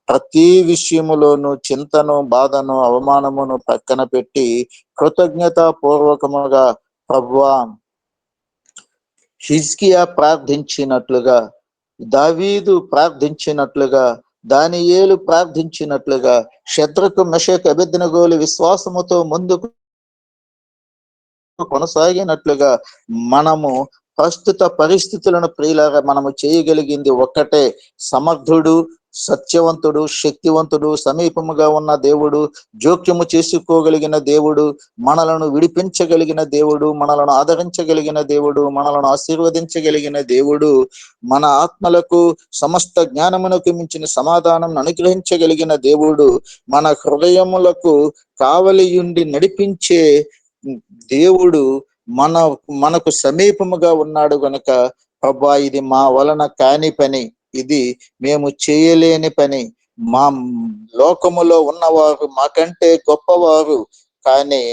A: ప్రతి విషయములోను చింతను, బాధను, అవమానమును పక్కన పెట్టి కృతజ్ఞత పూర్వకముగా ప్రభువా, హిజ్కియా ప్రార్థించినట్లుగా, దావీదు ప్రార్థించినట్లుగా, దానియేలు ప్రార్థించినట్లుగా, శద్రకు, మెషకు, అబేద్నెగోలు విశ్వాసముతో ముందుకు కొనసాగినట్లుగా మనము ప్రస్తుత పరిస్థితులను ప్రియులారా మనము చేయగలిగింది ఒక్కటే. సమర్థుడు, సత్యవంతుడు, శక్తివంతుడు, సమీపముగా ఉన్న దేవుడు, జోక్యము చేసుకోగలిగిన దేవుడు, మనలను విడిపించగలిగిన దేవుడు, మనలను ఆదరించగలిగిన దేవుడు, మనలను ఆశీర్వదించగలిగిన దేవుడు, మన ఆత్మలకు సమస్త జ్ఞానమునకు మించిన సమాధానం అనుగ్రహించగలిగిన దేవుడు, మన హృదయములకు కావలియుండి నడిపించే దేవుడు మనకు సమీపముగా ఉన్నాడు గనుక, ప్రభా ఇది మా వలన కాని పని, ఇది మేము చేయలేని పని, మా లోకములో ఉన్నవారు మాకంటే గొప్పవారు, కానీ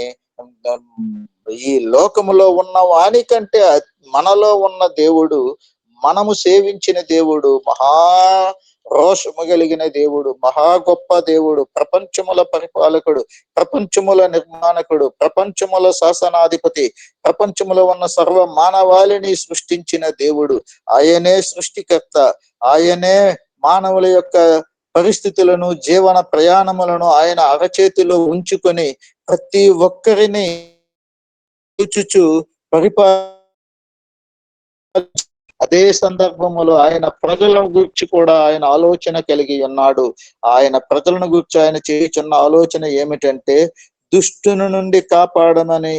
A: ఈ లోకములో ఉన్న వానికంటే మనలో ఉన్న దేవుడు, మనము సేవించిన దేవుడు మహా రోషము కలిగిన దేవుడు, మహా గొప్ప దేవుడు, ప్రపంచముల పరిపాలకుడు, ప్రపంచముల నిర్మాణకుడు, ప్రపంచముల శాసనాధిపతి, ప్రపంచములో ఉన్న సర్వ మానవాళిని సృష్టించిన దేవుడు. ఆయనే సృష్టికర్త. ఆయనే మానవుల యొక్క పరిస్థితులను, జీవన ప్రయాణములను ఆయన అరచేతిలో ఉంచుకొని ప్రతి ఒక్కరిని చూచుచు అదే సందర్భంలో ఆయన ప్రజల గురించి కూడా ఆయన ఆలోచన కలిగి ఉన్నాడు. ఆయన ప్రజలను గురించి ఆయన చేయుచున్న ఆలోచన ఏమిటంటే, దుష్టుని నుండి కాపాడమని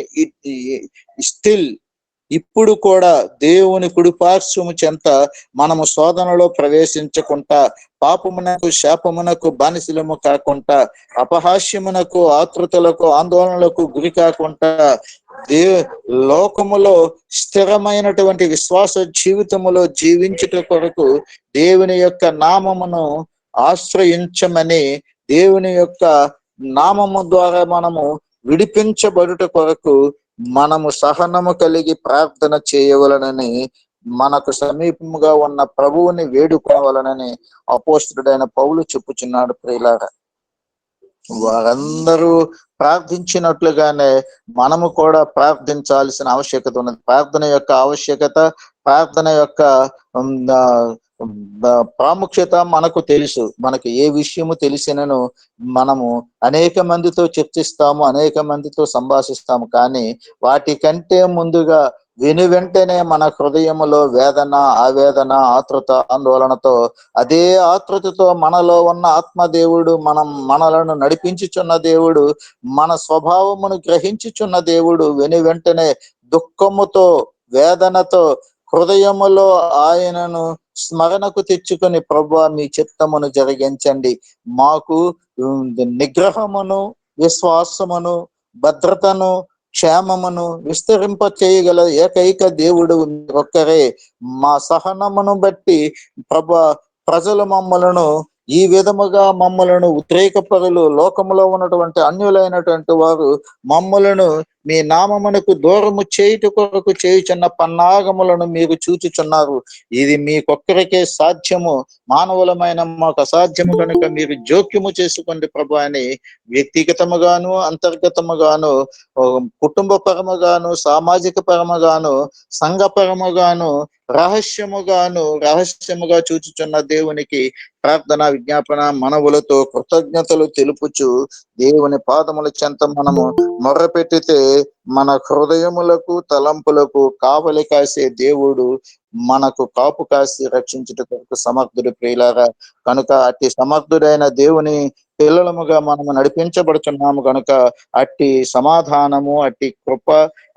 A: స్టిల్ ఇప్పుడు కూడా దేవుని కుడిపార్శ్వము చెంత మనము శోధనలో ప్రవేశించకుండా, పాపమునకు శాపమునకు బానిసలము కాకుండా, అపహాస్యమునకు, ఆతృతలకు, ఆందోళనలకు గురి కాకుండా, లోకములో స్థిరమైనటువంటి విశ్వాస జీవితములో జీవించుట కొరకు దేవుని యొక్క నామమును ఆశ్రయించమని, దేవుని యొక్క నామము ద్వారా మనము విడిపించబడుట కొరకు మనము సహనము కలిగి ప్రార్థన చేయవలనని, మనకు సమీపముగా ఉన్న ప్రభువుని వేడుకోవాలనని అపోస్తుడైన పౌలు చెప్పుచున్నాడు. ప్రియులారా, వారందరూ ప్రార్థించినట్లుగానే మనము కూడా ప్రార్థించాల్సిన ఆవశ్యకత ఉన్నది. ప్రార్థన యొక్క ఆవశ్యకత, ప్రార్థన యొక్క ప్రాముఖ్యత మనకు తెలుసు. మనకు ఏ విషయము తెలిసినను మనము అనేక మందితో చర్చిస్తాము, అనేక మందితో సంభాషిస్తాము. కానీ వాటికంటే ముందుగా వెంటనే మన హృదయములో వేదన, ఆవేదన, ఆతృత, ఆందోళనతో, అదే ఆతృతతో మనలో ఉన్న ఆత్మదేవుడు, మనలను నడిపించుచున్న దేవుడు, మన స్వభావమును గ్రహించుచున్న దేవుడు వెంటనే దుఃఖముతో, వేదనతో హృదయములో ఆయనను స్మరణకు తెచ్చుకొని, ప్రభువా మీ చిత్తమును జరిగించండి, మాకు నిగ్రహమును, విశ్వాసమును, భద్రతను, క్షేమమును విస్తరింప చేయగల ఏకైక దేవుడు ఒక్కరే. మా సహనమును బట్టి ప్రభా ప్రజలు మమ్మలను ఈ విధముగా మమ్మలను ఉద్రేకపరులు, లోకములో ఉన్నటువంటి అన్యులైనటువంటి వారు మమ్మలను మీ నామమునకు దూరము చేయుట కొరకు చేయుచున్న పన్నాగములను మీరు చూచుచున్నారు. ఇది మీకొక్కరికే సాధ్యము, మానవులమైన మాకు అసాధ్యము కనుక మీరు జోక్యము చేసుకోండి ప్రభు అని వ్యక్తిగతముగాను, అంతర్గతముగాను, కుటుంబ పరముగాను, సామాజిక పరముగాను, సంఘపరముగాను, రహస్యముగా చూచుచున్న దేవునికి ప్రార్థన, విజ్ఞాపన, మనవులతో కృతజ్ఞతలు తెలుపుచు దేవుని పాదముల చెంత మనము మొర్రపెట్టితే మన హృదయములకు, తలంపులకు కావలి కాసే దేవుడు మనకు కాపు కాసి రక్షించుట కొరకు సమర్థుడు ప్రియులారా. కనుక అట్టి సమర్థుడైన దేవుని పిల్లలముగా మనము నడిపించబడుతున్నాము కనుక అట్టి సమాధానము, అట్టి కృప,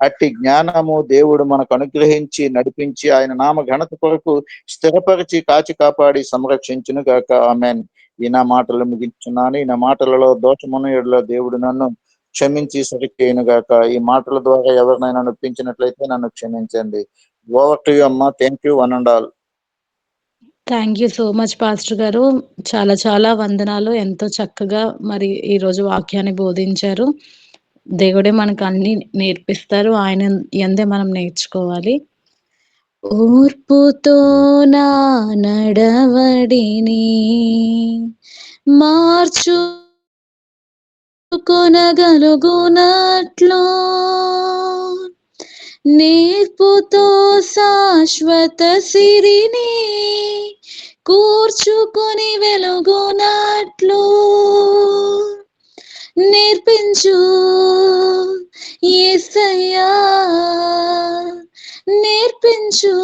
A: అట్టి జ్ఞానము దేవుడు మనకు అనుగ్రహించి నడిపించి ఆయన నామ ఘనత కొరకు స్థిరపరిచి కాచి కాపాడి సంరక్షించును గాక. ఆమేన్. ఈ నా మాటలు ముగించున్నాను. ఈ నా మాటలలో దోషమున్న యెడల దేవుడు నన్ను క్షమించి సరిచేయును గాక. ఈ మాటల ద్వారా ఎవరినైనా నొప్పించినట్లయితే నన్ను క్షమించండి. ఓవర్ టు యు అమ్మా. Thank you one and all.
B: Thank you so much pastor గారు. చాలా చాలా వందనాలు. ఎంతో చక్కగా మరి ఈరోజు వాక్యాన్ని బోధించారు. దేవుడే మనకు అన్ని నేర్పిస్తారు. ఆయన యందే మనం నేర్చుకోవాలి. ఓర్పుతో నా నడవడిని మార్చుకొనగలుగునట్లు నేర్పుతో శాశ్వత సిరిని కూర్చుకొని వెలుగునట్లు నేర్పించు యేసయ్యా, నేర్పించు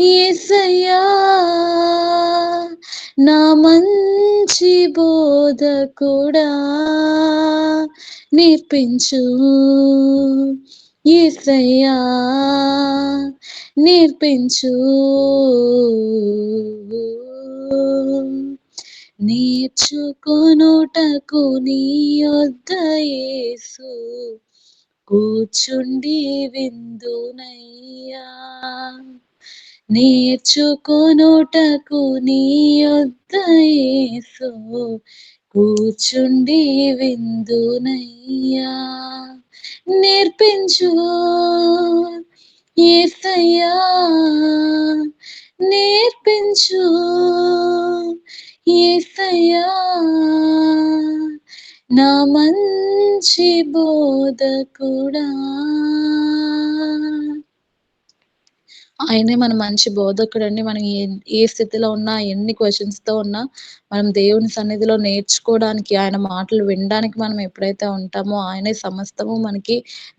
B: యేసయ్యా, నా మంచి బోధకుడా నేర్పించు యేసయ్యా, నేర్పించు. నేర్చుకొనుటకు నీ యొద్ద యేసు కూర్చుండి విందునయ్యా, నేర్చుకొనుటకు నీ యొద్ద యేసు కూర్చుండి విందునయ్యా, నేర్పించు యేసయ్యా, నేర్పించు యేసయ్యా, నా మంచి బోధకుడా. ఆయనే మన మంచి బోధకుడండి. మనం ఏ స్థితిలో ఉన్నా, ఎన్ని క్వశ్చన్స్‌తో ఉన్నా, మనం దేవుని సన్నిధిలో నేర్చుకోవడానికి, ఆయన మాటలు వినడానికి మనం ఎప్పుడైతే ఉంటామో, ఆయనే సమస్తము మనకి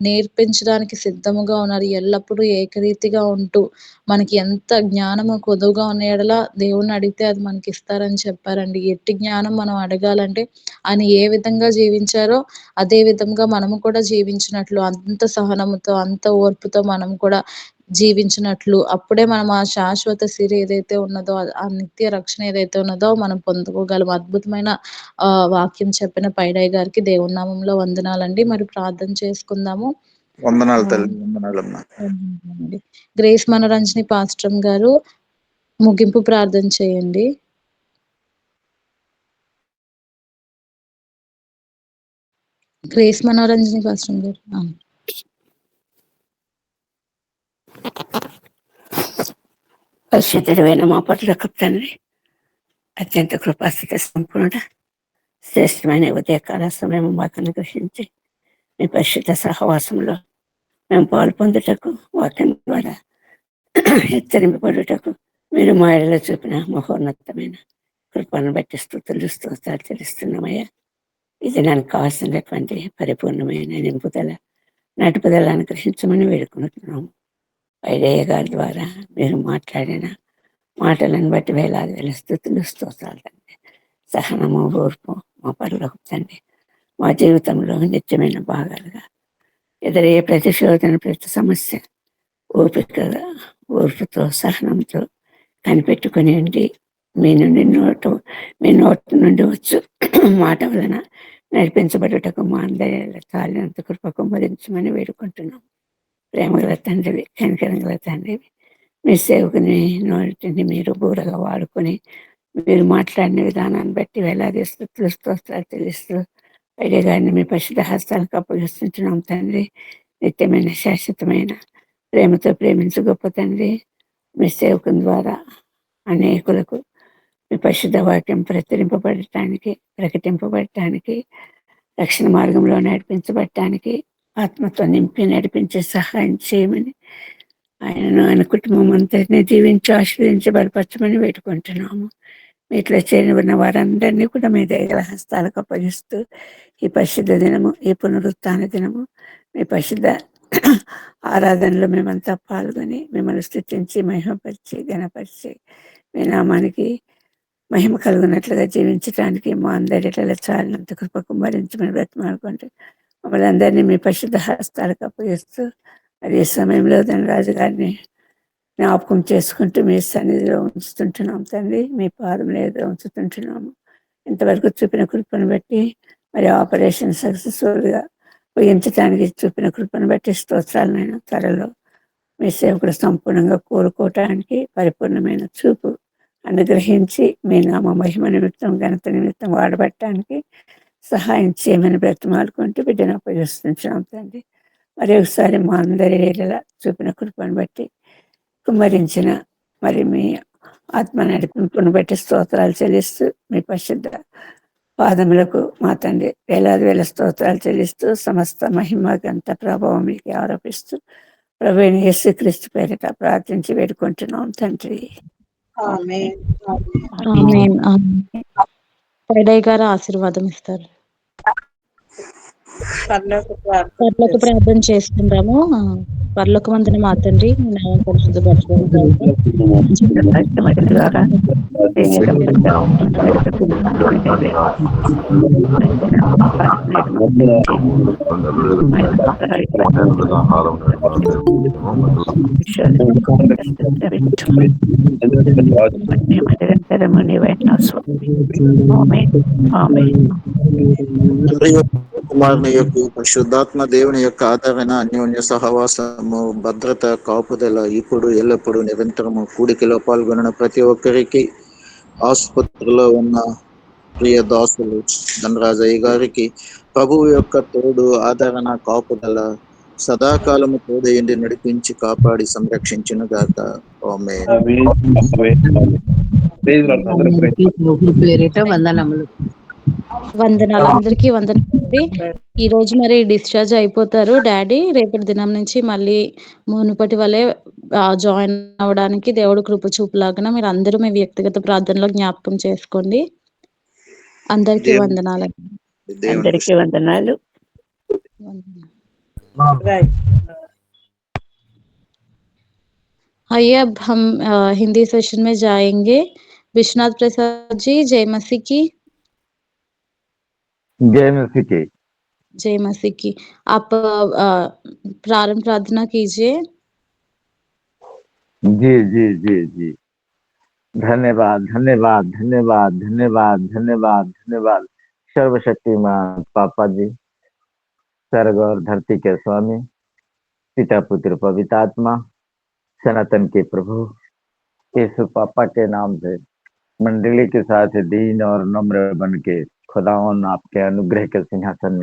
B: నేర్పించడానికి సిద్ధముగా ఉన్నారు. ఎల్లప్పుడూ ఏకరీతిగా ఉంటూ, మనకి ఎంత జ్ఞానము కొదువుగా ఉన్న యెడల దేవుడిని అడిగితే అది మనకి ఇస్తారని చెప్పారండి. ఎట్టి జ్ఞానం మనం అడగాలంటే, ఆయన ఏ విధంగా జీవించారో అదే విధంగా మనము కూడా జీవించినట్లు, అంత సహనముతో, అంత ఓర్పుతో మనం కూడా జీవించినట్లు, అప్పుడే మనం ఆ శాశ్వత సిరి ఏదైతే ఉన్నదో, ఆ నిత్య రక్షణ ఏదైతే ఉన్నదో మనం పొందుకోగలం. అద్భుతమైన వాక్యం చెప్పిన పైడయ్య గారికి దేవుని నామంలో వందనాలండి. మరి ప్రార్థన చేసుకుందాము.
A: వందనాలు తల్లి. వందనాలమ్మా.
B: గ్రేస్ మనోరంజని పాస్టర్ గారు ముగింపు ప్రార్థన చేయండి. గ్రేస్ మనోరంజని పాస్టర్ గారు.
C: పరిశుద్ధుడైన మా పట్లకు తండ్రి, అత్యంత కృపాస్థితి సంపూర్ణ శ్రేష్టమైన ఉదయకాల సమయం మాకు అనుగ్రహించి మీ పరిశుద్ధ సహవాసంలో మేము పాలు పొందుటకు, వాక్యం ద్వారా హెచ్చరింపబడుటకు మీరు మా ఎడలో చూపిన మహోన్నతమైన కృపను బట్టి స్తుతులు స్తోత్రాలు చెల్లిస్తున్నామయ్యా. ఇది నాకు కావాల్సినటువంటి పరిపూర్ణమైన నింపుదల, నటుపుదల అనుగ్రహించమని వేడుకుంటున్నాము. వైడయ్య గారి ద్వారా మీరు మాట్లాడిన మాటలను బట్టి వేలాది వేల స్తుతులు స్తోత్రాలు తండ్రి. సహనము, ఓర్పు మా పరలోకపు తండ్రి మా జీవితంలో నిత్యమైన భాగాలుగా ఎదురే ప్రతి శోధన, ప్రతి సమస్య ఓపికగా, ఓర్పుతో, సహనంతో కనిపెట్టుకుని ఉండి మీ నోటి నుండి వచ్చు మాట వలన నడిపించబడుటకు మా అందరి చాలినంత కృప కుమ్మరించమని వేడుకుంటున్నాం. ప్రేమగల తండ్రివి, కనికరంగల తండ్రివి, మీ సేవకుని నోటిని మీరు బూరగా వాడుకొని మీరు మాట్లాడిన విధానాన్ని బట్టి వేలాది స్తుతులు స్తోత్రాలు తెలుస్తూ పైడే గారిని మీ పరిశుద్ధ హస్తాలకు అప్పగిస్తుంటున్నాం తండ్రి. నిత్యమైన శాశ్వతమైన ప్రేమతో ప్రేమించు గొప్ప తండ్రి, మీ సేవకుని ద్వారా అనేకులకు మీ పరిశుద్ధ వాక్యం ప్రకటింపబడటానికి, రక్షణ మార్గంలో నడిపించబడటానికి, ఆత్మతో నింపి నడిపించే సహాయం చేయమని, ఆయనను ఆయన కుటుంబం అంతటినీ జీవించి ఆశీర్వదించి బలపరచమని వేడుకుంటున్నాము. మీట్లో చేరిన వారందరినీ కూడా మీ దయగల హస్తాలకు అప్పగిస్తూ ఈ పరిశుద్ధ దినము, ఈ పునరుత్థాన దినము మీ పరిశుద్ధ ఆరాధనలో మేమంతా పాల్గొని మిమ్మల్ని స్తుతించి మహిమపరిచి ఘనపరిచి మీ నామానికి మహిమ కలుగునట్లుగా జీవించడానికి మా అందరిలో చాలినంత కృప కుమ్మరించమని బ్రతిమాడుకుంటే మమ్మల్ని అందరినీ మీ పరిశుద్ధ హస్తాలకు అప్పగిస్తూ మరి ఈ సమయంలో ధనరాజు గారిని జ్ఞాపకం చేసుకుంటూ మీ సన్నిధిలో ఉంచుతుంటున్నాం తండ్రి, మీ పాదముల ఎదురు ఉంచుతుంటున్నాము. ఇంతవరకు చూపిన కృపను బట్టి మరి ఆపరేషన్ సక్సెస్ఫుల్గా ముగించడానికి చూపిన కృపను బట్టి స్తోత్రాలనైనా త్వరలో మీ సేవకుడు సంపూర్ణంగా కోరుకోవటానికి పరిపూర్ణమైన చూపు అనుగ్రహించి మీ నామ మహిమ నిమిత్తం ఘనత నిమిత్తం వాడబట్టడానికి సహాయం చేయమని బ్రతిమాలుకుంటూ బిడ్డను అప్పగిస్తున్నాం తండ్రి. మరి ఒకసారి మా అందరి చూపిన కృపను బట్టి కుమ్మరించిన మరి మీ ఆత్మ నడిపింపును బట్టి స్తోత్రాలు చెల్లిస్తూ మీ పరిశుద్ధ పాదములకు మా తండ్రి వేలాది వేల స్తోత్రాలు చెల్లిస్తూ సమస్త మహిమ గంత ప్రభావం మీకు ఆరోపిస్తూ ప్రభువైన యేసుక్రీస్తు పేరిట ప్రార్థించి వేడుకుంటున్నాం తండ్రి.
B: గారు ఆశీర్వాదం ఇస్తారు. పర్లోక ప్రార్థన చేసుకుంటాము. పర్లోక మందున మా తండ్రి
A: కుమారుని యొక్క పరిశుద్ధాత్మ దేవుని యొక్క ఆదరణ, అన్యోన్య సహవాసము, భద్రత, కాపుదల ఇప్పుడు ఎల్లప్పుడూ నిరంతరము కూడికలో పాల్గొన్న ప్రతి ఒక్కరికి, ఆసుపత్రిలో ఉన్న ప్రియ దాసులు ధనరాజయ్య గారికి ప్రభువు యొక్క తోడు, ఆదరణ, కాపుదల సదాకాలము తోడయండి నడిపించి కాపాడి సంరక్షించును గాక. ఆమేన్.
B: వందనాలు అందరికీ వందనాలు. ఈ రోజు మరి డిశ్చార్జ్ అయిపోతారు డాడీ. రేపటి దినం నుంచి మళ్ళీ మునుపటి వలె జాయిన్ అవడానికి దేవుడు కృప చూపులాగా మీరు అందరూ మీ వ్యక్తిగత ప్రార్థనలో జ్ఞాపకం చేసుకోండి. అందరికీ వందనాలు.
C: అందరికీ వందనాలు.
B: आइए अब हम हिंदी सेशन में जाएंगे. विश्वनाथ प्रसाद जी, जय मसीह की.
D: जय मसीह की.
B: जय मसीह की. आप प्रारंभ प्रार्थना कीजिए.
D: जी जी जी जी. धन्यवाद धन्यवाद धन्यवाद धन्यवाद धन्यवाद धन्यवाद. सर्वशक्तिमान पापा जी, स्वर्ग और धरती के स्वामी, पिता पुत्र पवित्र आत्मा, सनातन के प्रभु, यीशु पापा के नाम से मंडली के साथ दीन और नम्र बन के खुदावन आपके अनुग्रह के सिंहासन में